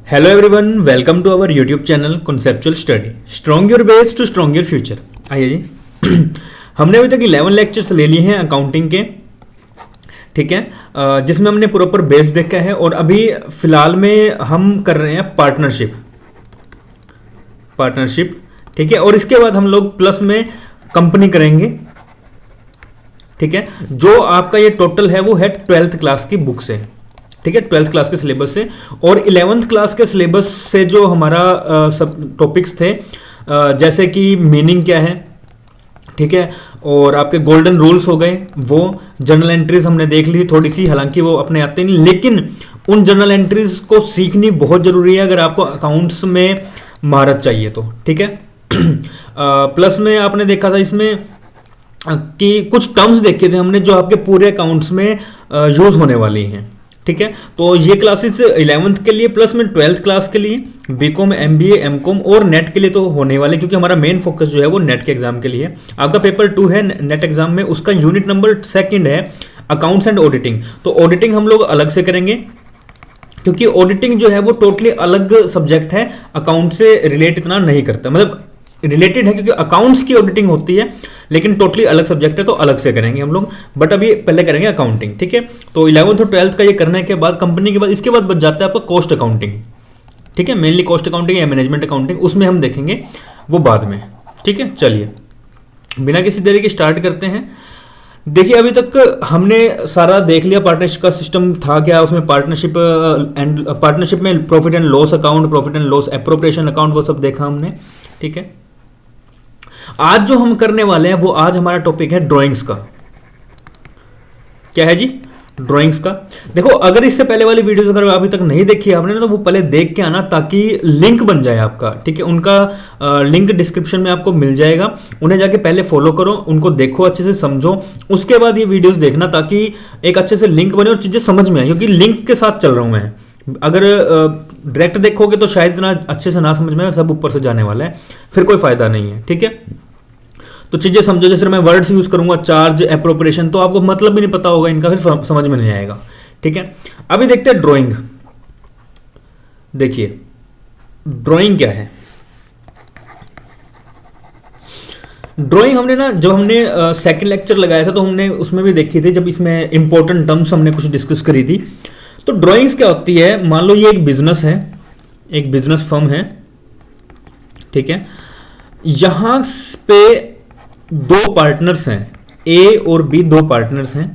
Hello everyone, welcome to our YouTube channel conceptual study, strong your base to strong your future. आइए जी हमने अभी तक 11 lectures ले लिए हैं अकाउंटिंग के, ठीक है, जिसमें हमने प्रॉपर बेस देखा है। और अभी फिलहाल में हम कर रहे हैं पार्टनरशिप, ठीक है। और इसके बाद हम लोग प्लस में कंपनी करेंगे, ठीक है। जो आपका ये टोटल है वो है 12th क्लास की बुक से, ठीक है, 12th क्लास के सिलेबस से। और 11th क्लास के सिलेबस से जो हमारा सब टॉपिक्स थे, जैसे कि मीनिंग क्या है, ठीक है, और आपके गोल्डन रूल्स हो गए, वो जर्नल एंट्रीज हमने देख ली थोड़ी सी, हालांकि वो अपने आते नहीं, लेकिन उन जर्नल एंट्रीज को सीखनी बहुत जरूरी है अगर आपको अकाउंट्स में महारत चाहिए तो, ठीक है। प्लस में आपने देखा था इसमें कि कुछ टर्म्स देखे थे हमने जो आपके पूरे अकाउंट्स में यूज होने वाली हैं, ठीक है। तो ये क्लासेस 11th के लिए प्लस में 12th क्लास के लिए, बीकॉम, एमबीए, एमकॉम और नेट के लिए तो होने वाले, क्योंकि हमारा मेन फोकस जो है वो नेट के एग्जाम के लिए। आपका पेपर 2 है नेट एग्जाम में, उसका यूनिट नंबर 2 है अकाउंट्स एंड ऑडिटिंग। तो ऑडिटिंग हम लोग अलग से करेंगे, क्योंकि ऑडिटिंग जो है वो टोटली अलग सब्जेक्ट है, अकाउंट से रिलेट इतना नहीं करता, मतलब रिलेटेड है क्योंकि अकाउंट्स की ऑडिटिंग होती है, लेकिन टोटली अलग सब्जेक्ट है, तो अलग से करेंगे हम लोग। बट अभी पहले करेंगे अकाउंटिंग, ठीक है। तो 11th और 12th का ये करने के बाद कंपनी के बाद इसके बाद बच जाता है आपका कॉस्ट अकाउंटिंग, ठीक है, मेनली कॉस्ट अकाउंटिंग या मैनेजमेंट अकाउंटिंग, उसमें हम देखेंगे वो बाद में, ठीक है। चलिए बिना किसी देरी के स्टार्ट करते हैं। देखिए अभी तक हमने सारा देख लिया, पार्टनरशिप का सिस्टम था क्या, उसमें पार्टनरशिप में profit and loss account, profit and loss appropriation account, वो सब देखा हमने, ठीक है। आज जो हम करने वाले हैं वो आज हमारा टॉपिक है ड्राइंग्स का। क्या है जी? ड्राइंग्स का। देखो अगर इससे पहले वाली वीडियोस अगर अभी तक नहीं देखी आपने ना, तो वो पहले देख के आना, ताकि लिंक बन जाए आपका, ठीक है। उनका लिंक डिस्क्रिप्शन में आपको मिल जाएगा, उन्हें जाके पहले फॉलो करो, उनको देखो, अच्छे से समझो, उसके बाद ये वीडियोस देखना, ताकि एक अच्छे से लिंक बने और चीजें समझ में आए, क्योंकि लिंक के साथ चल रहा हूं मैं। अगर डायरेक्ट देखोगे तो शायद इतना अच्छे से ना समझ में, सब ऊपर से जाने वाला है, फिर कोई फायदा नहीं है, ठीक है। तो चीजें समझो, जैसे मैं वर्ड्स यूज करूंगा चार्ज, एप्रोप्रिएशन, तो आपको मतलब भी नहीं पता होगा इनका, फिर समझ में नहीं आएगा, ठीक है। अभी देखते हैं ड्राइंग। देखिए ड्राइंग क्या है। ड्राइंग हमने ना, जब हमने सेकंड लेक्चर लगाया था तो हमने उसमें भी देखी थी, जब इसमें इंपॉर्टेंट टर्म्स हमने कुछ डिस्कस करी थी। तो ड्राइंग्स क्या होती है, मान लो ये एक बिजनेस है, एक बिजनेस फर्म है, ठीक है। यहां पे 2 पार्टनर्स हैं, ए और बी, 2 पार्टनर्स हैं।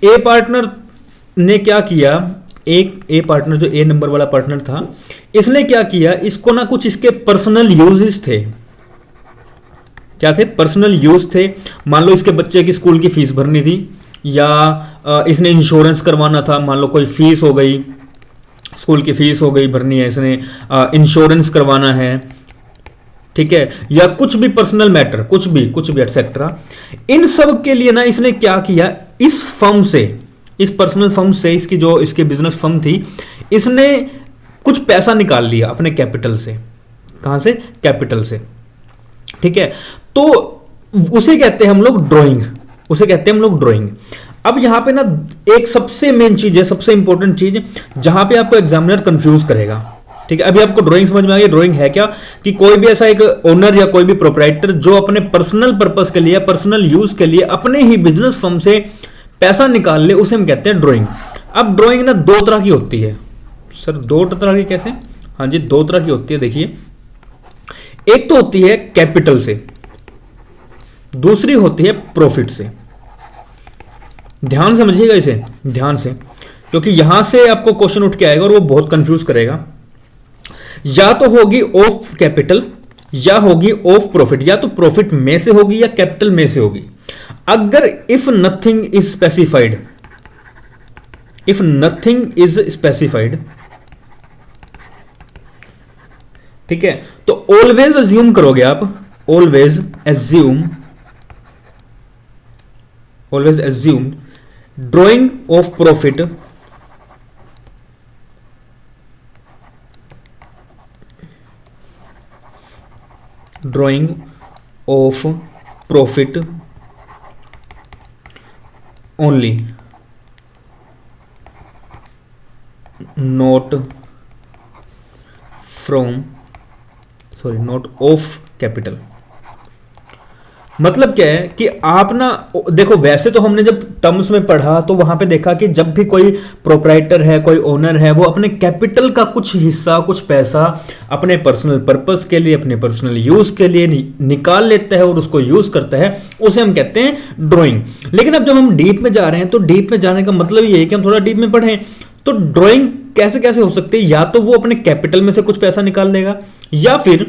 ए पार्टनर ने क्या किया, एक ए पार्टनर जो ए नंबर वाला पार्टनर था, इसने क्या किया, इसको ना कुछ इसके पर्सनल यूजेस थे। क्या थे? पर्सनल यूज थे। मान लो इसके बच्चे की स्कूल की फीस भरनी थी, या इसने इंश्योरेंस करवाना था, मान लो कोई फीस हो गई, स्कूल की फीस हो गई भरनी है, इसने इंश्योरेंस करवाना है, ठीक है, या कुछ भी पर्सनल मैटर, कुछ भी एटसेट्रा। इन सब के लिए ना इसने क्या किया, इस फर्म से, इस पर्सनल फर्म से, इसकी जो इसके बिजनेस फर्म थी, इसने कुछ पैसा निकाल लिया अपने कैपिटल से। कहां से? कैपिटल से, ठीक है। तो उसे कहते हैं हम लोग ड्राइंग, उसे कहते हैं हम लोग ड्राइंग। अब यहां पे ना एक सबसे मेन चीज है, सबसे इंपॉर्टेंट चीज, जहां पे आपको एग्जामिनर कंफ्यूज करेगा, ठीक है। अभी आपको ड्राइंग समझ में आ गई, ड्राइंग है क्या, कि कोई भी ऐसा एक ओनर या कोई भी प्रोप्राइटर जो अपने पर्सनल पर्पस के लिए, पर्सनल यूज के लिए अपने ही बिजनेस फर्म से पैसा निकाल ले, उसे हम कहते हैं ड्राइंग। अब ड्राइंग ना 2 तरह की होती है। सर 2 तरह की कैसे? हाँ जी, 2 तरह की होती है। देखिए एक तो होती है कैपिटल से, दूसरी होती है प्रॉफिट से। ध्यान समझिएगा इसे, ध्यान से, क्योंकि यहां से आपको क्वेश्चन उठ के आएगा और वो बहुत कंफ्यूज करेगा। या तो होगी ऑफ कैपिटल, या होगी ऑफ प्रॉफिट, या तो प्रॉफिट में से होगी या कैपिटल में से होगी। अगर if nothing is specified, if nothing is specified, ठीक है, तो ऑलवेज अज्यूम करोगे आप, always assume drying of profit drying of profit only, not from, sorry not of capital. मतलब क्या है कि आप ना देखो, वैसे तो हमने जब टर्म्स में पढ़ा तो वहां पे देखा कि जब भी कोई प्रोप्राइटर है, कोई ओनर है, वो अपने कैपिटल का कुछ हिस्सा, कुछ पैसा अपने पर्सनल पर्पस के लिए, अपने पर्सनल यूज के लिए निकाल लेता है और उसको यूज करता है, उसे हम कहते हैं ड्राइंग। लेकिन अब जब हम डीप में जा रहे हैं तो डीप में जाने का मतलब ये है कि हम थोड़ा डीप में पढ़ें। तो ड्राइंग कैसे कैसे हो सकती है, या तो वो अपने कैपिटल में से कुछ पैसा निकाल लेगा, या फिर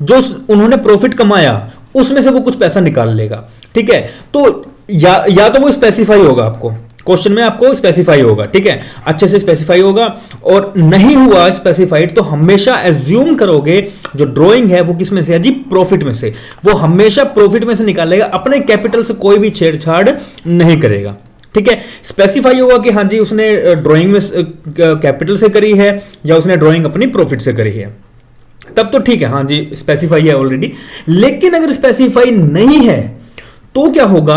जो उन्होंने प्रॉफिट कमाया उसमें से वो कुछ पैसा निकाल लेगा। ठीक है, तो या तो वो स्पेसिफाई होगा, आपको क्वेश्चन में आपको स्पेसिफाई होगा, ठीक है, अच्छे से स्पेसिफाई होगा, और नहीं हुआ स्पेसिफाइड तो हमेशा एज्यूम करोगे जो ड्राइंग है वो किस में से है जी, प्रॉफिट में से। वो हमेशा प्रॉफिट में से निकालेगा, अपने कैपिटल से कोई भी छेड़छाड़ नहीं करेगा। ठीक है, स्पेसिफाई होगा कि हाँ जी उसने ड्राइंग में कैपिटल से करी है या उसने ड्राइंग अपनी प्रॉफिट से करी है, तब तो ठीक है, हाँ जी स्पेसिफाई है ऑलरेडी। लेकिन अगर स्पेसिफाई नहीं है तो क्या होगा,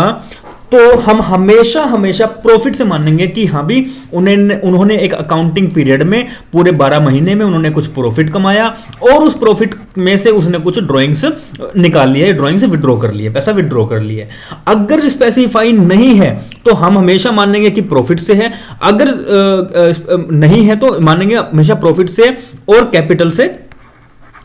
तो हम हमेशा हमेशा प्रॉफिट से मानेंगे कि हाँ भी उन्होंने एक अकाउंटिंग पीरियड में पूरे 12 महीने में उन्होंने कुछ प्रॉफिट कमाया और उस प्रॉफिट में से उसने कुछ ड्राइंग्स निकाल लिया है, ड्राइंग से विड्रॉ कर लिया, पैसा विड्रॉ कर लिया है। अगर स्पेसिफाई नहीं है तो हम हमेशा मानेंगे कि प्रॉफिट से है, अगर नहीं है तो मानेंगे हमेशा प्रॉफिट से और कैपिटल से,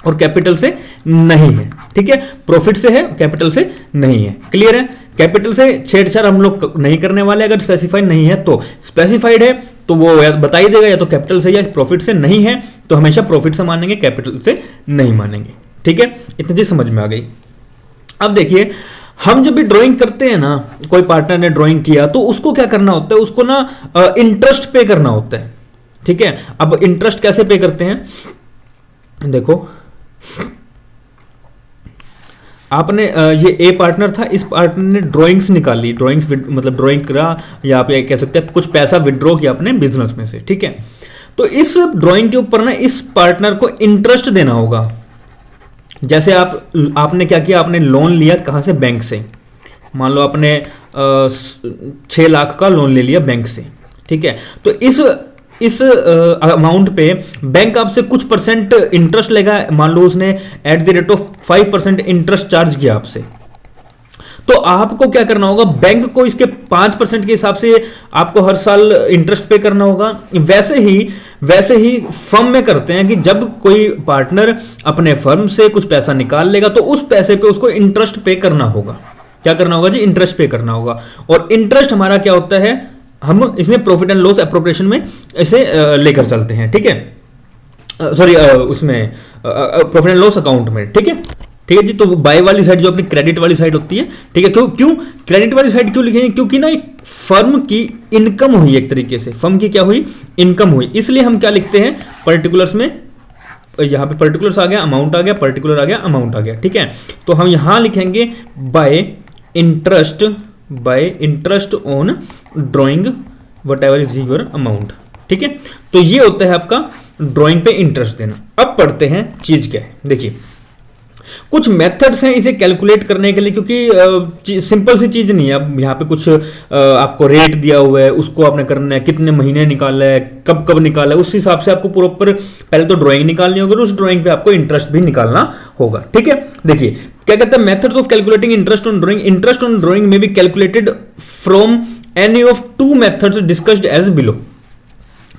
और कैपिटल से नहीं है। ठीक है, प्रॉफिट से है, कैपिटल से नहीं है। क्लियर है, कैपिटल से छेड़छाड़ हम लोग नहीं करने वाले। अगर स्पेसिफाइड नहीं है तो, स्पेसिफाइड है तो वो बता ही देगा या तो कैपिटल से या प्रॉफिट से, नहीं है तो हमेशा प्रॉफिट से मानेंगे, कैपिटल से नहीं मानेंगे। ठीक है, इतनी चीज समझ में आ गई। अब देखिए, हम जब भी ड्राइंग करते हैं ना, कोई पार्टनर ने ड्राइंग किया तो उसको क्या करना होता है, उसको ना इंटरेस्ट पे करना होता है। ठीक है, अब इंटरेस्ट कैसे पे करते हैं, देखो आपने ये ए पार्टनर था, इस पार्टनर ने ड्राइंग्स निकाली, ड्राइंग्स मतलब ड्राइंग करा, या आप ये कह सकते हैं कुछ पैसा विड्रॉ किया अपने बिजनेस में से। ठीक है, तो इस ड्राइंग के ऊपर ना इस पार्टनर को इंटरेस्ट देना होगा। जैसे आपने क्या किया, आपने लोन लिया कहां से, बैंक से। मान लो आपने 6 लाख का लोन ले लिया बैंक से। ठीक है, तो इस अमाउंट पे बैंक आपसे कुछ परसेंट इंटरेस्ट लेगा। मान लो उसने at the rate of 5% interest charge किया आपसे, तो आपको क्या करना होगा, बैंक को इसके 5% के हिसाब से आपको हर साल इंटरेस्ट पे करना होगा। वैसे ही फर्म में करते हैं कि जब कोई पार्टनर अपने फर्म से कुछ पैसा निकाल लेगा तो उस पैसे पे उसको इंटरेस्ट पे करना होगा। क्या करना होगा जी, इंटरेस्ट पे करना होगा। और इंटरेस्ट हमारा क्या होता है, हम इसमें प्रॉफिट एंड लॉस एप्रोप्रिएशन में इसे लेकर चलते हैं। ठीक है, सॉरी उसमें प्रॉफिट एंड लॉस अकाउंट में। ठीक है, ठीक है जी। तो बाय वाली साइड जो अपनी क्रेडिट वाली साइड होती है, ठीक है, क्यों क्रेडिट वाली साइड क्यों लिखेंगे, क्योंकि ना एक फर्म की इनकम हुई, एक तरीके से फर्म की क्या हुई, इनकम हुई। इसलिए हम क्या लिखते हैं पर्टिकुलर्स में, यहां पे पर्टिकुलर्स आ गया, अमाउंट आ गया, पर्टिकुलर आ गया, अमाउंट आ गया। ठीक है, तो हम यहां लिखेंगे bye interest on drawing what ever is your amount. ठीक है, तो ये होता है आपका ड्राइंग पे इंटरेस्ट देना। अब पढ़ते हैं चीज क्या है। देखिए, कुछ मेथड्स हैं इसे कैलकुलेट करने के लिए, क्योंकि सिंपल सी चीज नहीं है। अब यहाँ पे कुछ आपको रेट दिया हुआ है, उसको आपने करना है, कितने महीने निकाला है, कब कब निकाला है, उस हिसाब से आपको प्रॉपर पहले तो ड्राइंग निकालनी होगी और उस ड्राइंग पे आपको इंटरेस्ट भी निकालना होगा। ठीक है, देखिए क्या कहते हैं, methods of calculating interest on drawing. Interest on drawing में be calculated from any of 2 methods discussed as below.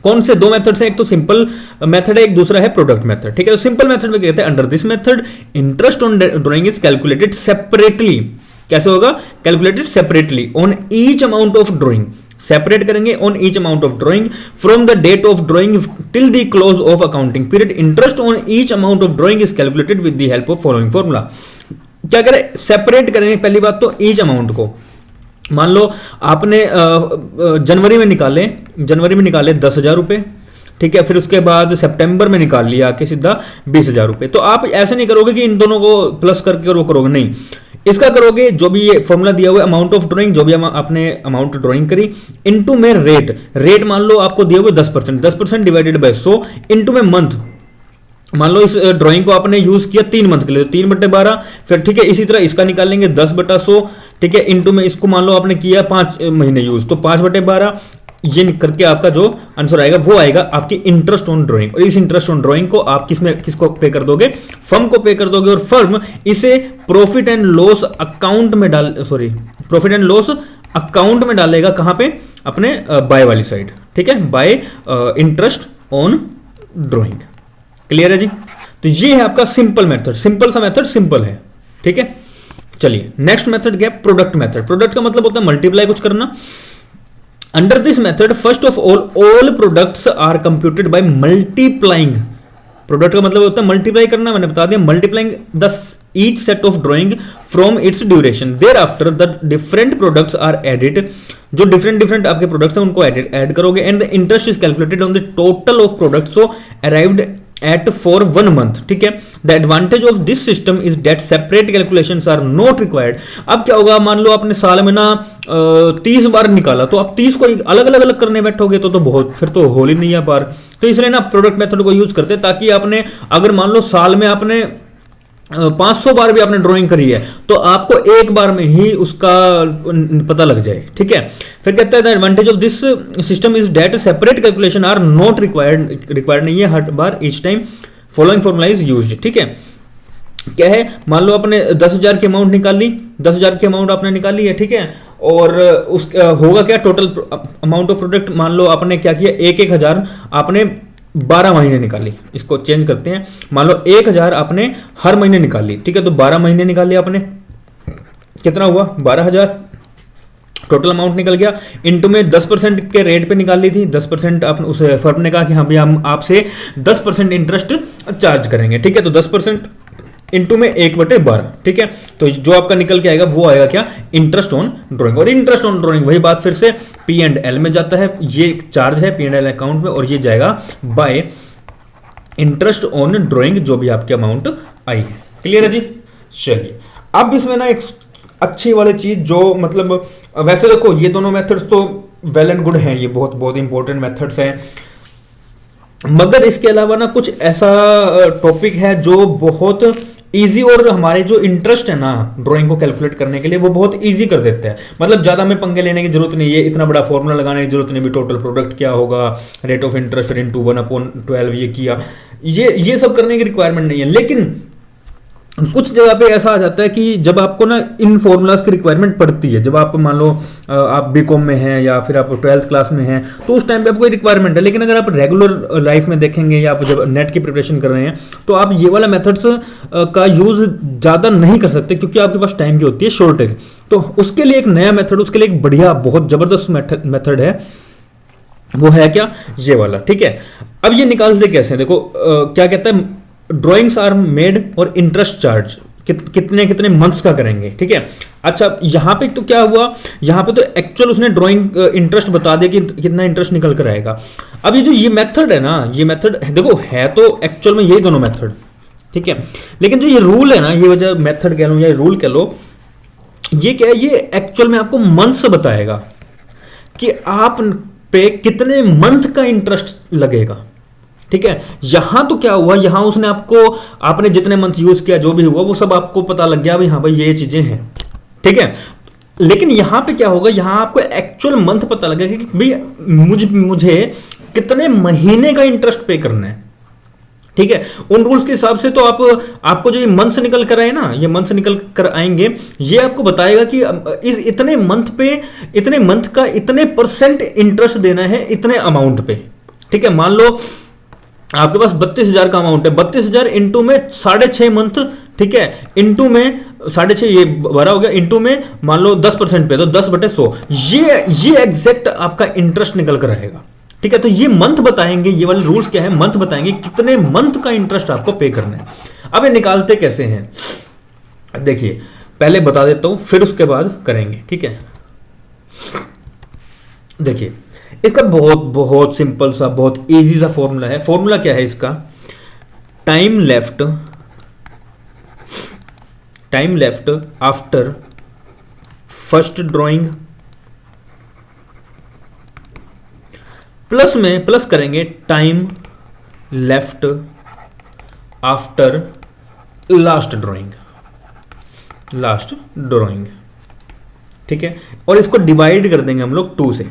कौन से 2 मेथड्स हैं, एक तो सिंपल मेथड है, एक दूसरा है प्रोडक्ट मेथड। ठीक है, तो सिंपल मेथड में कहते हैं under this method interest on drawing is calculated separately. कैसे होगा, calculated separately on each amount of drawing. Separate करेंगे on each amount of drawing from the date of drawing till the close of accounting period. Interest on each amount of drawing is calculated with the help of following formula. क्या करें, separate करेंगे पहली बात तो each amount को। मान लो आपने जनवरी में निकाले 10,000 रुपए। ठीक है, फिर उसके बाद सितंबर में निकाल लिया आके सीधा 20,000 रुपए। तो आप ऐसे नहीं करोगे कि इन दोनों को प्लस करके और वो करोगे, नहीं, इसका करोगे जो भी ये फॉर्मूला दिया हुआ है अमाउंट ऑफ ड्राइंग, जो भी आपने अमाउंट ड्राइंग करी, इनटू में रेट मान लो आपको दिया हुआ 10% डिवाइडेड बाय 100 इनटू में मंथ। मान लो इस ड्राइंग को आपने यूज किया 3 मंथ के लिए, 3/12। फिर ठीक है, इसी तरह इसका निकालेंगे 10/100। ठीक है, इनटू में इसको मान लो आपने किया 5 महीने यूज, तो 5/12 ये करके आपका जो आंसर आएगा वो आएगा आपकी इंटरेस्ट ऑन ड्राइंग। और इस इंटरेस्ट ऑन ड्राइंग को आप किसको पे कर दोगे, फर्म को पे कर दोगे, और फर्म इसे प्रॉफिट एंड लॉस अकाउंट में प्रॉफिट एंड लॉस अकाउंट में डालेगा। कहां पे, अपने बाय वाली साइड, ठीक है, bye interest on drawing. Clear है जी। तो ये है आपका सिंपल मेथड, सिंपल सा मेथड, सिंपल है, ठीक है। चलिए नेक्स्ट मेथड क्या है, प्रोडक्ट मेथड। प्रोडक्ट का मतलब होता है मल्टीप्लाई कुछ करना। Under this method first of all products are computed by multiplying. Product का मतलब होता है मल्टीप्लाई करना, मैंने बता दिया, multiplying the each set of drawing from its duration. Thereafter the different products are added, जो डिफरेंट आपके प्रोडक्ट्स हैं उनको ऐड करोगे, and the interest is calculated on the total of products so arrived at for 1 month, ठीक है। The advantage of this system is that separate calculations are not required. अब क्या होगा, मान लो आपने साल में ना 30 बार निकाला, तो आप 30 को अलग अलग करने बैठोगे तो बहुत, फिर तो हो ही नहीं है बार। तो इसलिए ना प्रोडक्ट मेथड को यूज करते, ताकि आपने अगर मान लो साल में आपने 500 बार भी आपने ड्राइंग करी है तो आपको एक बार में ही उसका पता लग जाए, ठीक है। फिर कहता है the advantage of this system is that separate calculation are not required नहीं है हर बार, each time following formula is used, ठीक है। क्या है, मान लो आपने 10,000 की अमाउंट निकाल ली, 10,000 की अमाउंट आपने निकाल ली है, ठीक है। और उस होगा क्या, टोटल अमाउंट ऑफ प्रोडक्ट, मान लो आपने क्या किया, 1,000 आपने 12 महीने निकाली। इसको चेंज करते हैं, मान लो 1,000 आपने हर महीने निकाली, ठीक है। तो 12 महीने निकाल लिया आपने, कितना हुआ, 12,000 टोटल अमाउंट निकल गया। इनटू में 10% के रेट पे निकाल ली थी, 10% आपने उस फर्म ने कहा कि हाँ भाई हम आपसे 10% इंटरेस्ट चार्ज करेंगे, ठीक है। तो 10% इंटू में 1/12, ठीक है। तो जो आपका निकल के आएगा वो आएगा क्या, इंटरेस्ट ऑन ड्राइंग। और इंटरेस्ट ऑन ड्राइंग वही बात फिर से P&L में जाता है, ये चार्ज है P&L अकाउंट में, और ये जाएगा बाय इंटरेस्ट ऑन ड्राइंग जो भी आपकी अमाउंट आई है। क्लियर है जी। चलिए अब इसमें ना एक अच्छी वाली चीज जो मतलब, वैसे देखो ये दोनों मेथड्स तो वेल एंड गुड हैं, ये बहुत बहुत इंपॉर्टेंट मेथड्स हैं, मगर इसके अलावा ना कुछ ऐसा टॉपिक है जो बहुत इजी, और हमारे जो इंटरेस्ट है ना ड्राइंग को कैलकुलेट करने के लिए वो बहुत इजी कर देते हैं। मतलब ज्यादा हमें पंगे लेने की जरूरत नहीं है, इतना बड़ा फॉर्मूला लगाने की जरूरत नहीं, भी टोटल प्रोडक्ट क्या होगा, रेट ऑफ इंटरेस्ट इनटू 1/12 ये किया, ये सब करने की रिक्वायरमेंट नहीं है। लेकिन कुछ जगह पे ऐसा आ जाता है कि जब आपको ना इन फॉर्मूलाज की रिक्वायरमेंट पड़ती है, जब आप मान लो आप बीकॉम में हैं या फिर आप 12th क्लास में हैं, तो उस टाइम पे आपको रिक्वायरमेंट है। लेकिन अगर आप रेगुलर लाइफ में देखेंगे या आप जब नेट की प्रिपरेशन कर रहे हैं तो आप ये वाला मेथड्स का यूज ज़्यादा नहीं कर सकते, क्योंकि आपके पास टाइम की होती है शॉर्टेज। तो उसके लिए एक नया मेथड, उसके लिए एक बढ़िया बहुत ज़बरदस्त मेथड है, वो है क्या, ये वाला, ठीक है। अब ये निकालते कैसे, देखो क्या कहता है, ड्राइंग्स आर मेड और इंटरेस्ट चार्ज कितने कितने मंथ्स का करेंगे, ठीक है। अच्छा यहां पे तो क्या हुआ, यहां पे तो एक्चुअल उसने ड्राइंग इंटरेस्ट बता दिया कि कितना इंटरेस्ट निकल कर आएगा। अब ये मेथड है ना, ये मेथड देखो है तो एक्चुअल में यही दोनों मेथड, ठीक है। लेकिन जो ये रूल है ना, ये वजह मेथड कह लो या रूल कह लो, ये क्या है, ये एक्चुअल में आपको मंथ्स बताएगा कि आप पे कितने मंथ का इंटरेस्ट लगेगा, ठीक है। यहां तो क्या हुआ, यहां उसने आपने जितने मंथ यूज किया जो भी हुआ वो सब आपको पता लग गया भाई, हाँ भाई ये चीजें हैं, ठीक है। लेकिन यहां पे क्या होगा, यहां आपको एक्चुअल मंथ पता लगेगा कि भाई मुझे कितने महीने का इंटरेस्ट पे करना है, ठीक है। उन रूल्स के हिसाब से तो आपको जो ये मंथ्स निकल कर आए ना, ये मंथ्स निकल कर आएंगे, ये आपको बताएगा कि इस इतने मंथ का इतने % इंटरेस्ट देना है इतने अमाउंट पे, ठीक है। मान लो आपके पास 32,000 का अमाउंट है, 32,000 इंटू में 6.5 मंथ, ठीक है, इंटू में 6.5 ये भरा हो गया, इंटू में मान लो 10% पे, तो 10/100 ये एग्जैक्ट आपका इंटरेस्ट निकल कर आएगा, ठीक है। तो ये मंथ बताएंगे, ये वाले रूल्स क्या है, मंथ बताएंगे कितने मंथ का इंटरेस्ट आपको पे करना है। अब ये निकालते कैसे हैं, देखिए पहले बता देता हूं फिर उसके बाद करेंगे, ठीक है। देखिए इसका बहुत बहुत सिंपल सा बहुत इजी सा फॉर्मूला है। फॉर्मूला क्या है इसका, time left after first drawing plus में प्लस करेंगे time left after last drawing, ठीक है। और इसको डिवाइड कर देंगे हम लोग 2 से।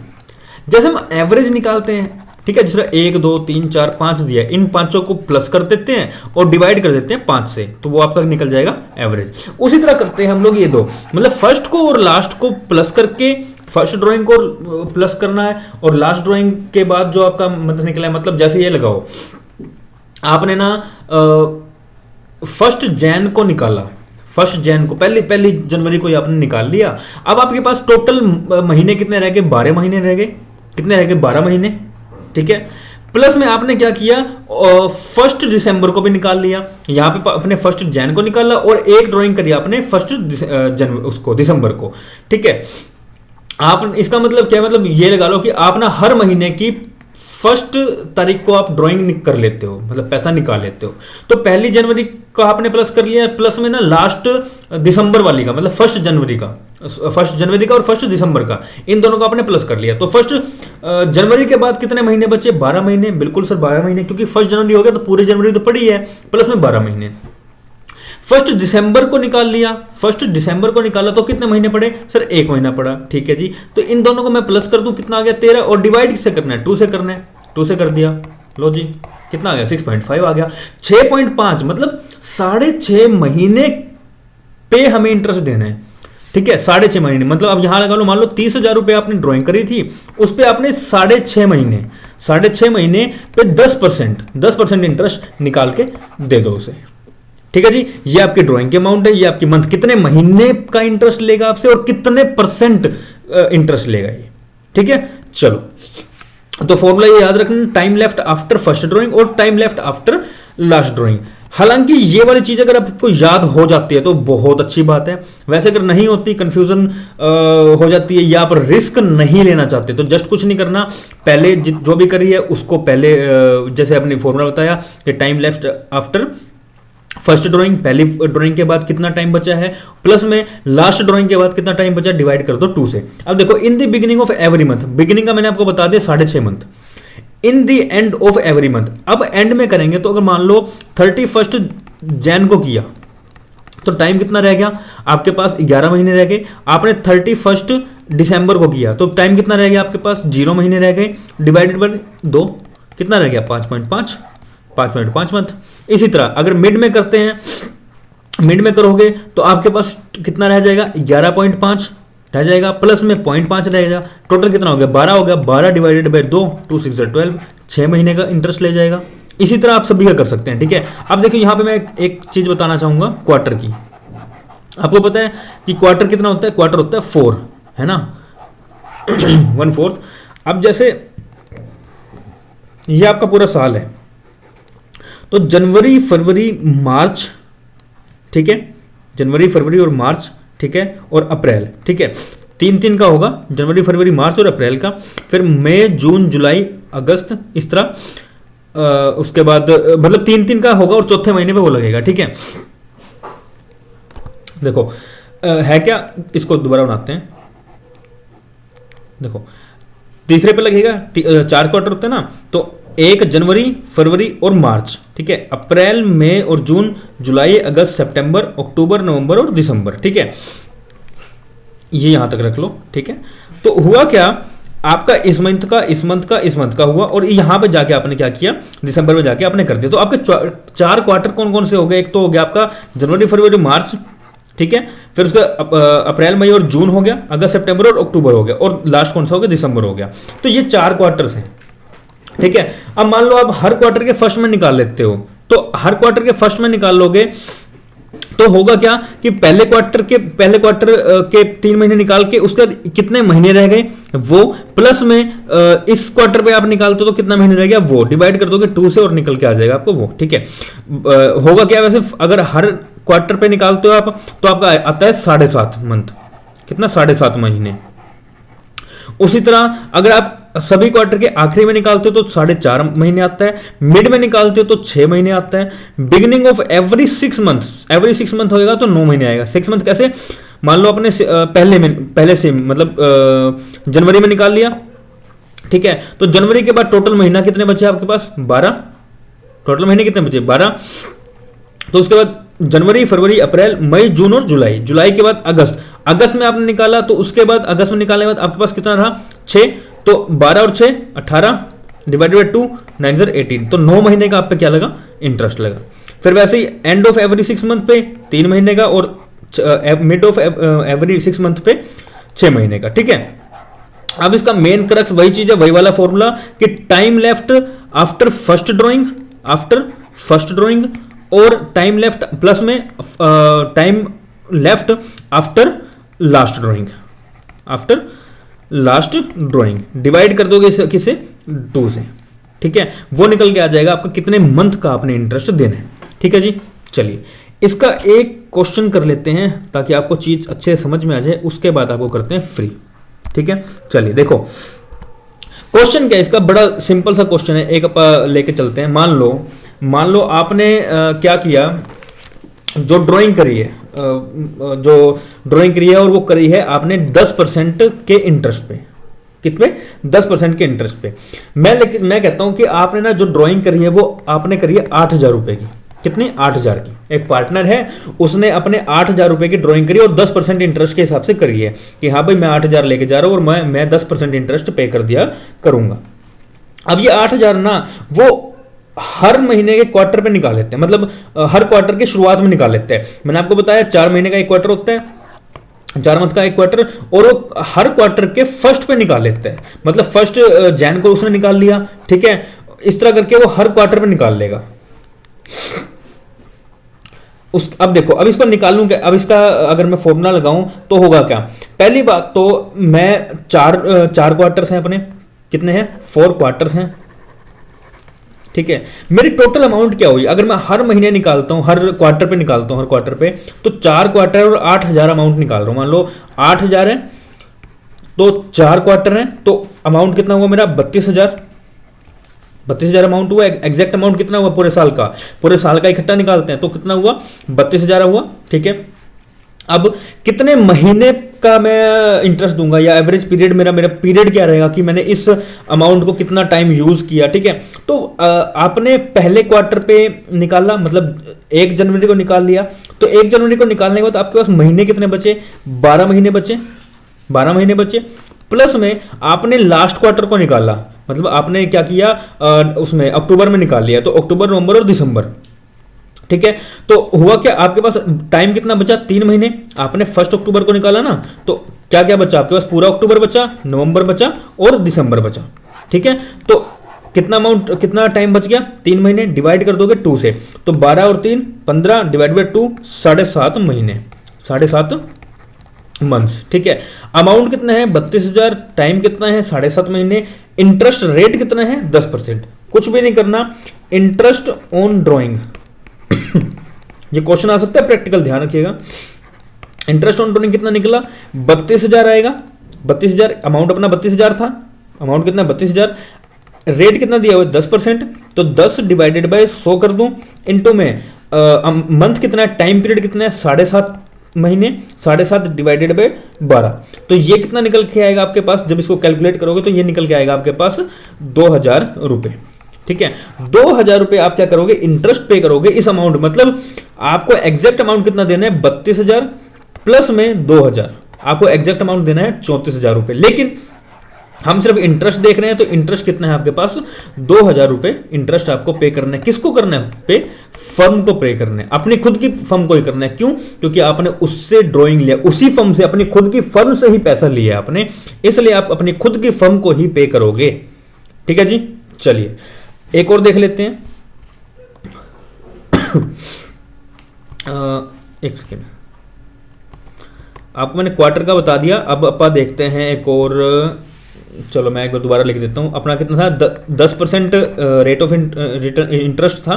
जैसे हम एवरेज निकालते हैं, ठीक है, दूसरा 1 2 3 4 5 दिया, इन पांचों को प्लस कर देते हैं और डिवाइड कर देते हैं 5 से, तो वो आपका निकल जाएगा एवरेज। उसी तरह करते हैं हम लोग ये दो, मतलब फर्स्ट को और लास्ट को प्लस करके, फर्स्ट ड्राइंग को प्लस करना है और लास्ट ड्राइंग के बाद जो आपका मतलब निकला है, मतलब जैसे ये लगाओ आपने ना फर्स्ट जैन को निकाला, फर्स्ट जैन को पहली जनवरी को आपने निकाल लिया। अब आपके पास टोटल महीने कितने रह गए, 12 महीने रह गए, कितने रह गए, 12 महीने, ठीक है। प्लस में आपने क्या किया, फर्स्ट दिसंबर को भी निकाल लिया, यहां पे अपने फर्स्ट जैन को निकाला और एक ड्राइंग करी आपने फर्स्ट उसको दिसंबर को, ठीक है। आप इसका मतलब क्या है, मतलब ये लगा लो कि आप ना हर महीने की फर्स्ट तारीख को आप ड्राइंग कर लेते हो, मतलब पैसा निकाल लेते हो। तो पहली जनवरी का आपने प्लस कर लिया, प्लस में ना लास्ट दिसंबर वाली का, मतलब फर्स्ट जनवरी का और फर्स्ट दिसंबर का, इन दोनों का आपने प्लस कर लिया। तो फर्स्ट जनवरी के बाद कितने महीने बचे, 12 महीने, बिल्कुल सर 12 महीने, क्योंकि फर्स्ट जनवरी हो गया तो पूरी जनवरी तो पड़ी है, प्लस में 12 महीने। फर्स्ट दिसंबर को निकाल लिया, फर्स्ट दिसंबर को निकाला तो कितने महीने पड़े सर, 1 महीना पड़ा, ठीक है जी। तो इन दोनों को मैं प्लस कर दूं, कितना आ गया 13, और डिवाइड किससे करना है, 2 से करना है, 2 से कर दिया, लो जी कितना आ गया 6.5 आ गया। 6.5 मतलब 6.5 महीने पे हमें इंटरेस्ट देना है, ठीक है, 6.5 महीने, मतलब अब यहां लगा लो, मान लो 30,000 रुपए आपने ड्राइंग करी थी, उस पर आपने 6.5 महीने पे 10% इंटरेस्ट निकाल के दे दो उसे, ठीक है जी। ये आपकी ड्राइंग के अमाउंट है, ये आपकी मंथ कितने महीने का इंटरेस्ट लेगा आपसे और कितने % इंटरेस्ट लेगा ये, ठीक है। चलो तो फॉर्मूला ये याद रखना, time left after first drawing और time left after last drawing. हालांकि ये वाली चीज अगर आपको याद हो जाती है तो बहुत अच्छी बात है, वैसे अगर नहीं होती, कंफ्यूजन हो जाती है या आप रिस्क नहीं लेना चाहते तो जस्ट कुछ नहीं करना, पहले जो भी करी है उसको पहले जैसे अपनी फॉर्मूला बताया कि time left after first drawing, पहली ड्राइंग के बाद कितना टाइम बचा है, प्लस में लास्ट ड्राइंग के बाद कितना टाइम बचा, डिवाइड कर दो 2 से। अब देखो in the beginning of every month, beginning का मैंने आपको बता दिया 6.5 month, in the end of every month, अब एंड में करेंगे तो अगर मान लो 31 जैन को किया तो टाइम कितना रह गया आपके पास, 11 महीने रह गए। आपने 31 दिसंबर को किया तो टाइम कितना रह गया आपके पास, 0 महीने रह गए, डिवाइडेड बाय 2 कितना रह गया, 5.5 मंथ। इसी तरह अगर मिड में करते हैं, मिड में करोगे तो आपके पास कितना रह जाएगा, 11.5 रह जाएगा, प्लस में 0.5 रहेगा, टोटल कितना हो गया, 12 हो गया, 12 डिवाइडेड बाय 2, 2 6 12, 6 महीने का इंटरेस्ट ले जाएगा। इसी तरह आप सभी का कर सकते हैं, ठीक है। अब देखिए यहां पे मैं एक चीज बताना चाहूंगा क्वार्टर की। आपको पता है कि क्वार्टर कितना होता है, क्वार्टर होता है 4, है ना, 1/4। अब जैसे ये आपका पूरा साल है तो जनवरी फरवरी मार्च, ठीक है, जनवरी फरवरी और मार्च, ठीक है, और अप्रैल, ठीक है, 3 का होगा, जनवरी फरवरी मार्च और अप्रैल का, फिर मई जून जुलाई अगस्त, इस तरह उसके बाद मतलब 3 का होगा और चौथे महीने पे वो लगेगा, ठीक है। देखो है क्या, इसको दोबारा बनाते हैं, देखो तीसरे पे लगेगा, 4 क्वार्टर होते हैं ना, तो 1 जनवरी फरवरी और मार्च, ठीक है, अप्रैल मई और जून जुलाई अगस्त सितंबर अक्टूबर नवंबर और दिसंबर, ठीक है, ये यहां तक रख लो, ठीक है। तो हुआ क्या, आपका इस मंथ का हुआ, और यहां पे जाके आपने क्या किया, दिसंबर में जाके आपने कर दिया। तो आपके 4 क्वार्टर कौन कौन से हो गए, एक तो हो गया आपका जनवरी फरवरी मार्च, ठीक है, फिर उसका अप्रैल मई और जून हो गया, अगस्त सितंबर और अक्टूबर हो गया, और लास्ट कौन सा हो गया, दिसंबर हो गया। तो ये 4 क्वार्टर्स हैं, ठीक है। अब मान लो आप हर क्वार्टर के फर्स्ट में निकाल लेते हो, तो हर क्वार्टर के फर्स्ट में निकाल लोगे तो होगा क्या कि पहले क्वार्टर के 3 महीने निकाल के उसके बाद कितने महीने रह गए वो, प्लस में इस क्वार्टर पे आप निकालते हो तो कितना महीने रह गया वो, डिवाइड कर दोगे 2 से और निकल के आ जाएगा आपको वो, ठीक है। होगा क्या, वैसे अगर हर क्वार्टर पे निकालते हो आप तो आपका आता है 7.5 मंथ, कितना 7.5 महीने। उसी तरह अगर आप सभी क्वार्टर के आखिरी में निकालते हो तो 4.5 महीने आता है, मिड में निकालते हो तो 6 महीने आता है, बिगिनिंग ऑफ एवरी 6 मंथ होएगा तो 9 महीने आएगा। 6 मंथ कैसे, मान लो अपने पहले से मतलब जनवरी में निकाल लिया, ठीक है, तो जनवरी के बाद टोटल महीना कितने बचे आपके पास, 12, टोटल महीने कितने बचे 12, तो उसके बाद जनवरी फरवरी अप्रैल मई जून और जुलाई के बाद अगस्त में आपने निकाला, तो उसके बाद अगस्त में निकालने के बाद आपके पास कितना रहा 6, तो 12 और 6 18 डिवाइडेड बाई 2 9 सर 18, तो 9 महीने का आप पे क्या लगा, इंटरेस्ट लगा। फिर वैसे ही एंड ऑफ एवरी 6 मंथ पे 3 महीने का, और मिड ऑफ एवरी 6 मंथ पे 6 महीने का। ठीक है, अब इसका मेन क्रक्स वही चीज है, वही वाला फॉर्मूला कि time left after first drawing और टाइम लेफ्ट प्लस में time left after last drawing divide कर दोगे किसे, 2 से। ठीक है, वो निकल के आ जाएगा आपका कितने मंथ का आपने इंटरेस्ट देना है। ठीक है जी, चलिए इसका एक क्वेश्चन कर लेते हैं ताकि आपको चीज अच्छे से समझ में आ जाए, उसके बाद आपको करते हैं फ्री। ठीक है, चलिए देखो क्वेश्चन क्या है इसका, बड़ा सिंपल सा क्वेश्चन है, एक लेके चलते हैं। मान लो आपने क्या किया, जो ड्राइंग करी है और वो करी है आपने 10% के इंटरेस्ट पे। कितने? 10% के इंटरेस्ट पे। मैं कहता हूं कि आपने ना जो ड्राइंग करी है वो आपने करी है 8,000 रुपए की। कितनी? 8,000 की। एक पार्टनर है, उसने अपने 8,000 रुपए की ड्राइंग करी और 10% इंटरेस्ट के हिसाब से करी है कि हाँ भाई मैं 8,000 लेके जा रहा हूं और मैं 10% इंटरेस्ट पे कर दिया करूंगा। अब ये 8,000 ना वो हर महीने के क्वार्टर पे निकाल लेते हैं, मतलब हर क्वार्टर की शुरुआत में निकाल लेते हैं। मैंने आपको बताया 4 महीने का एक क्वार्टर होता है, 4 मंथ का एक क्वार्टर, और वो हर क्वार्टर के फर्स्ट पे निकाल लेते हैं, मतलब फर्स्ट जैन को उसने निकाल लिया। ठीक है, इस तरह करके वो हर क्वार्टर पे निकाल लेगा। अब देखो, अब इसको निकालूं क्या, अब इसका अगर मैं फॉर्मूला लगाऊं तो होगा क्या। पहली बात तो मैं चार क्वार्टर्स हैं अपने, कितने हैं? 4 क्वार्टर्स हैं। ठीक है, मेरी टोटल अमाउंट क्या हुई अगर मैं हर महीने निकालता हूं, हर क्वार्टर पे निकालता हूं, हर क्वार्टर पे, तो 4 क्वार्टर और 8,000 अमाउंट निकाल रहा हूं। मान लो 8,000 है तो 4 क्वार्टर है, तो अमाउंट कितना हुआ मेरा? 32,000 अमाउंट हुआ। एग्जैक्ट अमाउंट कितना हुआ पूरे साल का? पूरे साल का इकट्ठा निकालते हैं तो कितना हुआ? 32,000 हुआ। ठीक है, अब कितने महीने का मैं इंटरेस्ट दूंगा या एवरेज पीरियड मेरा पीरियड क्या रहेगा कि मैंने इस अमाउंट को कितना टाइम यूज किया। ठीक है, तो आपने पहले क्वार्टर पे निकाला, मतलब 1 जनवरी को निकाल लिया, तो 1 जनवरी को निकालने के बाद आपके पास महीने कितने बचे? 12 महीने बचे। 12 महीने बचे, प्लस में आपने लास्ट क्वार्टर को निकाला, मतलब आपने क्या किया, उसमें अक्टूबर में निकाल लिया, तो अक्टूबर, नवंबर और दिसंबर। ठीक है, तो हुआ क्या, आपके पास टाइम कितना बचा? 3 महीने। आपने 1 अक्टूबर को निकाला ना, तो क्या क्या बचा आपके पास? पूरा अक्टूबर बचा, नवंबर बचा और दिसंबर बचा। ठीक है, तो कितना टाइम बच गया? 3 महीने। डिवाइड कर दोगे 2 से, तो 12 और 3 15 डिवाइड बाई 2 7.5 महीने, 7.5 मंथ्स। ठीक है, अमाउंट कितना है? 32,000। टाइम कितना है? 7.5 महीने। इंटरेस्ट रेट कितना है? 10%। कुछ भी नहीं करना, इंटरेस्ट ऑन ड्रॉइंग। ये क्वेश्चन आ सकता है प्रैक्टिकल, ध्यान रखिएगा। इंटरेस्ट ऑन ड्रॉइंग कितना निकला? 32,000 आएगा। 32,000 अमाउंट अपना 32,000 था, अमाउंट कितना? 32,000। रेट कितना दिया हुआ? 10%, तो 10 डिवाइडेड बाय 100 कर दूं, इनटू में मंथ कितना है, टाइम पीरियड कितना है? 7.5 महीने। 7.5 डिवाइडेड बाय 12, तो ये कितना निकल के आएगा आपके पास? जब इसको कैलकुलेट करोगे तो ये निकल के आएगा आपके पास 2,000 रुपए। ठीक है, 2,000 रुपए आप क्या करोगे? इंटरेस्ट पे करोगे इस अमाउंट, मतलब आपको एग्जैक्ट अमाउंट कितना देना है? 32,000 प्लस में 2,000, आपको एग्जैक्ट अमाउंट देना है 34,000 रुपए। लेकिन हम सिर्फ इंटरेस्ट देख रहे हैं, तो इंटरेस्ट कितना है आपके पास? 2,000 रुपए इंटरेस्ट आपको पे करना है। किसको करना है पे? फर्म को पे करना है, अपनी खुद की फर्म को ही करना है। क्यों? क्योंकि आपने उससे ड्राइंग लिया, उसी फर्म से, अपनी खुद की फर्म से ही पैसा लिया आपने, इसलिए आप अपनी खुद की फर्म को ही पे करोगे। ठीक है जी, चलिए एक और देख लेते हैं। एक सेकेंड, आपको मैंने क्वार्टर का बता दिया, अब अपन देखते हैं एक और। चलो मैं एक बार दोबारा लिख देता हूं। अपना कितना था? 10% रेट ऑफ इंटरेस्ट था।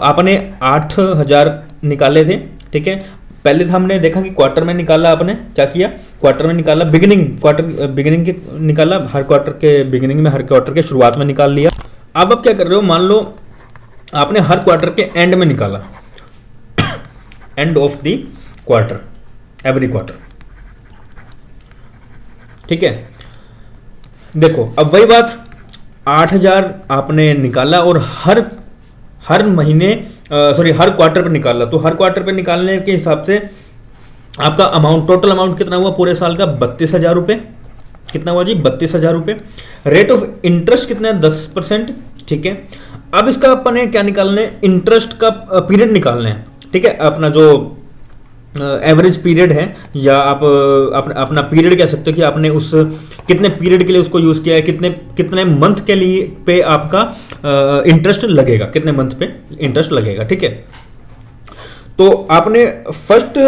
आपने 8,000 निकाले थे। ठीक है, पहले था हमने देखा कि क्वार्टर में निकाला, आपने क्या किया? क्वार्टर में निकाला, बिगिनिंग के निकाला, हर क्वार्टर के बिगिनिंग में, हर क्वार्टर के शुरुआत में निकाल लिया। अब आप क्या कर रहे हो? मान लो आपने हर क्वार्टर के एंड में निकाला, end of the quarter, every quarter. ठीक है, देखो अब वही बात, 8,000 आपने निकाला और हर महीने हर क्वार्टर पे निकाला, तो हर क्वार्टर पे निकालने के हिसाब से आपका अमाउंट, टोटल अमाउंट कितना हुआ पूरे साल का? 32,000 रुपए। कितना हुआ जी 32,000 रुपये। रेट ऑफ इंटरेस्ट कितना है 10%, ठीक है। अब इसका अपन क्या निकालना है, इंटरेस्ट का पीरियड निकालना है, ठीक है। अपना जो एवरेज पीरियड है, या आप अपना पीरियड कह सकते हो कि आपने उस कितने पीरियड के लिए उसको यूज किया है, कितने मंथ के लिए पे आपका इंटरेस्ट लगेगा, कितने मंथ पे इंटरेस्ट लगेगा, ठीक है। तो आपने फर्स्ट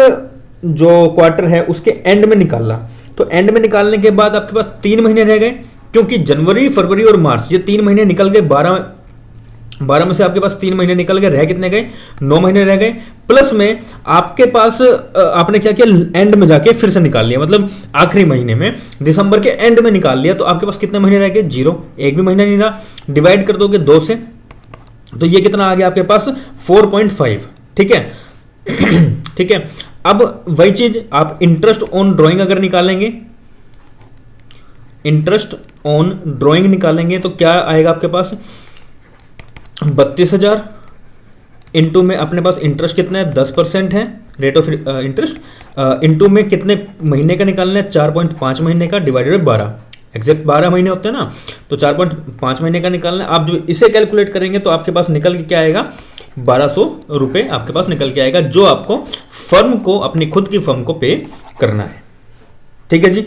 जो क्वार्टर है उसके एंड में निकाला, तो एंड में निकालने के बाद आपके पास 3 महीने रह गए, क्योंकि जनवरी, फरवरी और मार्च ये 3 महीने निकल गए। 12 में से आपके पास 3 महीने निकल गए, रह कितने गए 9 महीने रह गए। प्लस में आपके पास आपने क्या किया, एंड में जाके फिर से निकाल लिया, मतलब आखिरी महीने में दिसंबर के एंड में निकाल लिया, तो आपके पास कितने महीने रह गए 0, एक भी महीना नहीं रहा। डिवाइड कर दोगे 2 से, तो ये कितना आ गया आपके पास 4.5, ठीक है। ठीक है, अब वही चीज आप इंटरेस्ट ऑन ड्राइंग अगर निकालेंगे, इंटरेस्ट ऑन ड्राइंग निकालेंगे तो क्या आएगा आपके पास 32,000 इंटू में अपने पास इंटरेस्ट कितना है 10% है रेट ऑफ इंटरेस्ट, इंटू में कितने महीने का निकालना है 4.5 महीने का, डिवाइडेड बाय 12, एग्जैक्ट 12 महीने होते हैं ना, तो 4.5 महीने का निकालना है। आप जो इसे कैलकुलेट करेंगे तो आपके पास निकल के क्या आएगा 1200 रुपये आपके पास निकल के आएगा, जो आपको फर्म को, अपनी खुद की फर्म को पे करना है, ठीक है जी।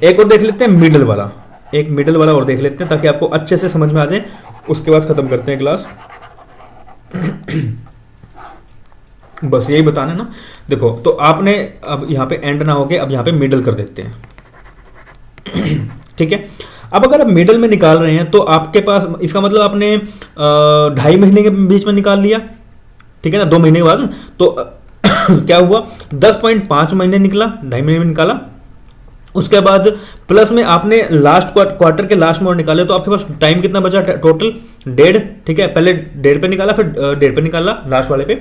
एक और देख लेते हैं मिडिल वाला, एक मिडिल वाला और देख लेते हैं ताकि आपको अच्छे से समझ में आ जाए, उसके बाद खत्म करते हैं क्लास। बस यही बताना ना। देखो तो आपने अब यहाँ पे एंड ना हो गए, अब यहाँ पे मिडल कर देते हैं, ठीक है। अब अगर आप मिडल में निकाल रहे हैं तो आपके पास, इसका मतलब आपने 2.5 महीने के बीच में निकाल लिया, ठीक है ना, 2 महीने के बाद, तो क्या हुआ 10.5 महीने निकला, 2.5 महीने में निकाला। उसके बाद प्लस में आपने लास्ट क्वार्टर के लास्ट में निकाले, तो आपके पास टाइम कितना बचा टोटल 1.5, ठीक है। पहले 1.5 पे निकाला, फिर 1.5 पे निकाला लास्ट वाले पे।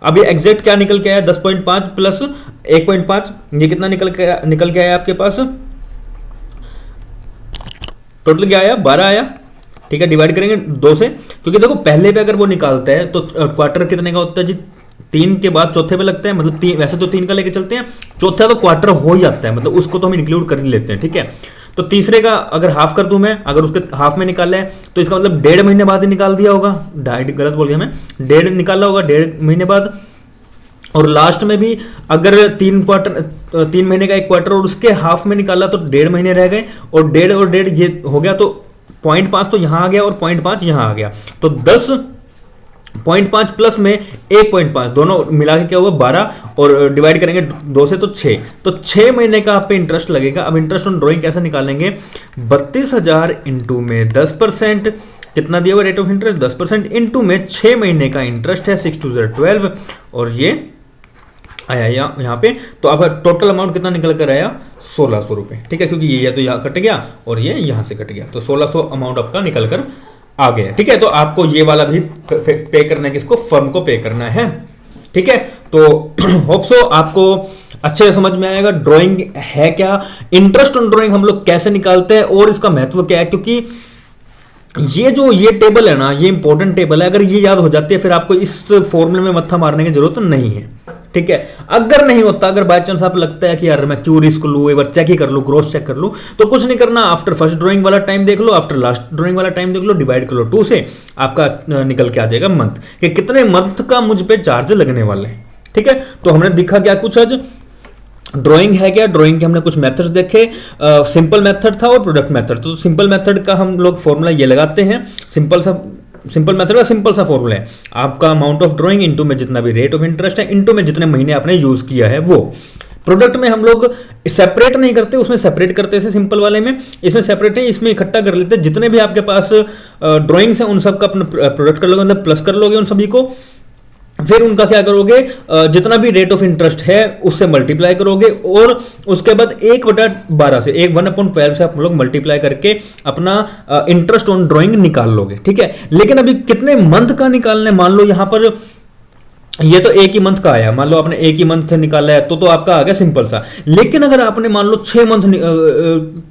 अब ये एग्जैक्ट क्या निकल के आया 10.5 प्लस 1.5, ये कितना निकल के आया आपके पास, टोटल क्या आया 12 आया, ठीक है। डिवाइड करेंगे 2 से, क्योंकि देखो पहले पे अगर वो निकालता है तो क्वार्टर कितने का होता है जी 3 के बाद चौथे पे लगता है, मतलब 3, वैसे तो 3 का लेके चलते हैं, चौथा तो क्वार्टर हो ही जाता है, मतलब उसको तो हम इंक्लूड कर ही लेते हैं, ठीक है। तो तीसरे का अगर हाफ कर दूं मैं, अगर उसके हाफ में निकाला है तो इसका मतलब 1.5 महीने बाद ही निकाल दिया होगा, गलत बोल गया मैं, 1.5 निकाला होगा 1.5 महीने बाद। और लास्ट में भी अगर 3 महीने का एक क्वार्टर और उसके हाफ में निकाला तो 1.5 महीने रह गए, और 1.5 और 1.5 ये हो गया, तो 0.5 तो यहां आ गया और 0.5 यहां आ गया, तो 10.5 प्लस में 1.5 दोनों मिला के क्या हुआ 12, और डिवाइड करेंगे 2 से तो 6, तो 6 महीने का आप पे इंटरेस्ट लगेगा। अब इंटरेस्ट ऑन ड्राइंग कैसे निकालेंगे, 32,000 इंटू में 10%, कितना दिया हुआ रेट ऑफ इंटरेस्ट 10%, इंटू में 6 महीने का इंटरेस्ट है 6 2 12, और ये आया यहाँ पे, तो अब टोटल अमाउंट कितना निकल कर आया 1600 रुपये, ठीक है, क्योंकि ये तो यहाँ कट गया और ये यहाँ से कट गया, तो 1600 अमाउंट आपका निकल कर आ गया, ठीक है। तो आपको ये वाला भी पे करना है, किसको, फर्म को पे करना है, ठीक है। तो होप सो आपको अच्छे से समझ में आएगा ड्राइंग है क्या, इंटरेस्ट ऑन ड्राइंग हम लोग कैसे निकालते हैं और इसका महत्व क्या है, क्योंकि ये टेबल है ना, ये इंपॉर्टेंट टेबल है, अगर ये याद हो जाती है फिर आपको इस फॉर्मूले में मत्था मारने की जरूरत नहीं है, ठीक है। अगर नहीं होता, अगर बाय चांस आप लगता है कि यार मैं क्यों रिस्क लूं, एक बार चेक ही कर लूं, क्रॉस चेक कर लूं, तो कुछ नहीं करना, आफ्टर फर्स्ट ड्राइंग वाला टाइम देख लो, आफ्टर लास्ट ड्राइंग वाला टाइम देख लो, डिवाइड कर लो 2 से, आपका निकल के आ जाएगा मंथ, कि कितने मंथ का मुझ पे चार्ज लगने वाले हैं, ठीक है। तो हमने दिखा क्या कुछ आज, ड्राइंग है क्या, ड्राइंग के हमने कुछ मेथड्स देखे, सिंपल मेथड था और प्रोडक्ट मेथड। तो सिंपल मेथड का हम लोग फॉर्मूला ये लगाते हैं, सिंपल मेथड का सिंपल सा फॉर्मूला है, आपका अमाउंट ऑफ ड्राइंग इंटू में जितना भी रेट ऑफ इंटरेस्ट है, इंटू में जितने महीने आपने यूज किया है वो। प्रोडक्ट में हम लोग सेपरेट नहीं करते, उसमें सेपरेट करते थे सिंपल वाले में, इसमें सेपरेट है, इसमें इकट्ठा कर लेते, जितने भी आपके पास ड्राइंग्स हैं उन सब का अपना प्रोडक्ट कर लोगे, मतलब प्लस कर लोगे उन सभी को, फिर उनका क्या करोगे, जितना भी रेट ऑफ इंटरेस्ट है उससे मल्टीप्लाई करोगे, और उसके बाद 1/12 से 1/12 से आप लोग मल्टीप्लाई करके अपना इंटरेस्ट ऑन ड्राइंग निकाल लोगे, ठीक है। लेकिन अभी कितने मंथ का निकालना है, मान लो यहां पर ये तो एक ही मंथ का आया, मान लो आपने एक ही मंथ निकाला है तो आपका आ गया सिंपल सा। लेकिन अगर आपने मान लो 6 मंथ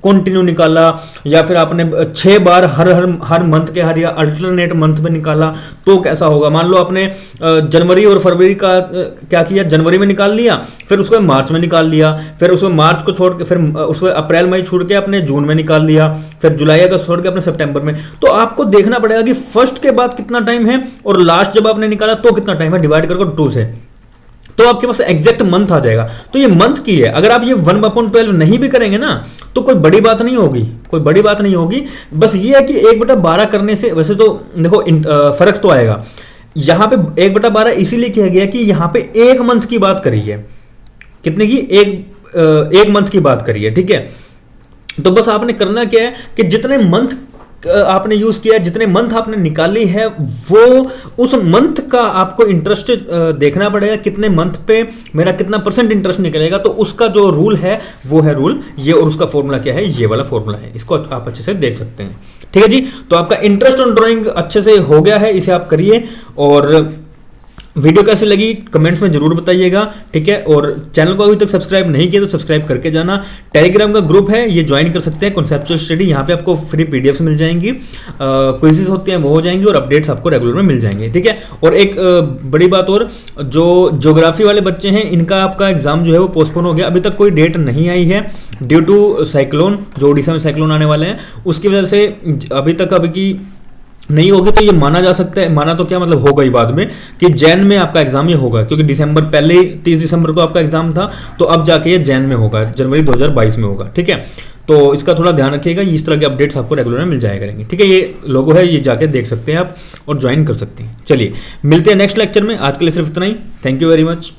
कंटिन्यू निकाला, या फिर आपने 6 बार हर मंथ के हर या अल्टरनेट मंथ में निकाला, तो कैसा होगा? मान लो आपने जनवरी और फरवरी का क्या किया, जनवरी में निकाल लिया, फिर उसको मार्च में निकाल लिया, फिर उसमें मार्च को छोड़ के फिर उसमें अप्रैल मई छोड़ के अपने जून में निकाल लिया, फिर जुलाई अगस्त छोड़ के अपने सितंबर में। तो आपको देखना पड़ेगा कि फर्स्ट के बाद कितना टाइम है और लास्ट जब आपने निकाला तो कितना टाइम है, डिवाइड करके 2 से, तो आपके पास एग्जैक्ट मंथ आ जाएगा। तो ये मंथ की है। अगर आप ये 1/12 नहीं भी करेंगे ना तो कोई बड़ी बात नहीं होगी, कोई बड़ी बात नहीं होगी। बस ये है कि 1/12 करने से वैसे तो देखो फर्क तो आएगा। यहां पे 1/12 इसीलिए किया गया कि यहां पे एक मंथ की बात करी है, कितने की, एक मंथ की बात करी है, ठीक है। तो बस आपने करना क्या है कि जितने मंथ आपने यूज किया, जितने मंथ आपने निकाली है, वो उस मंथ का आपको इंटरेस्ट देखना पड़ेगा, कितने मंथ पे मेरा कितना % इंटरेस्ट निकलेगा। तो उसका जो रूल है वो है रूल ये, और उसका फॉर्मूला क्या है, ये वाला फॉर्मूला है। इसको आप अच्छे से देख सकते हैं, ठीक है जी। तो आपका इंटरेस्ट ऑन ड्राइंग अच्छे से हो गया है, इसे आप करिए। और वीडियो कैसी लगी कमेंट्स में जरूर बताइएगा, ठीक है। और चैनल को अभी तक सब्सक्राइब नहीं किया तो सब्सक्राइब करके जाना। टेलीग्राम का ग्रुप है, ये ज्वाइन कर सकते हैं, कॉन्सेप्चुअल स्टडी। यहाँ पे आपको फ्री पीडीएफ्स मिल जाएंगी, क्विज़ेस होते हैं वो हो जाएंगी, और अपडेट्स आपको रेगुलर में मिल जाएंगे, ठीक है। और एक बड़ी बात और, जो ज्योग्राफी वाले बच्चे हैं इनका आपका एग्जाम जो है वो पोस्टपोन हो गया, अभी तक कोई डेट नहीं आई है ड्यू टू साइक्लोन, जो उड़ीसा में साइक्लोन आने वाले हैं उसकी वजह से अभी तक अभी की नहीं होगी। तो ये माना जा सकता है, माना तो क्या मतलब होगा ही बाद में, कि जैन में आपका एग्जाम ये होगा, क्योंकि दिसंबर पहले 30 दिसंबर को आपका एग्जाम था, तो अब जाके ये जैन में होगा, जनवरी 2022 में होगा, ठीक है। तो इसका थोड़ा ध्यान रखिएगा, इस तरह के अपडेट्स आपको रेगुलर में मिल जाया करेंगे, ठीक है। ये लोगो है, ये जाके देख सकते हैं आप और ज्वाइन कर सकते हैं। चलिए मिलते हैं नेक्स्ट लेक्चर में, आज के लिए सिर्फ इतना ही। Thank you very much.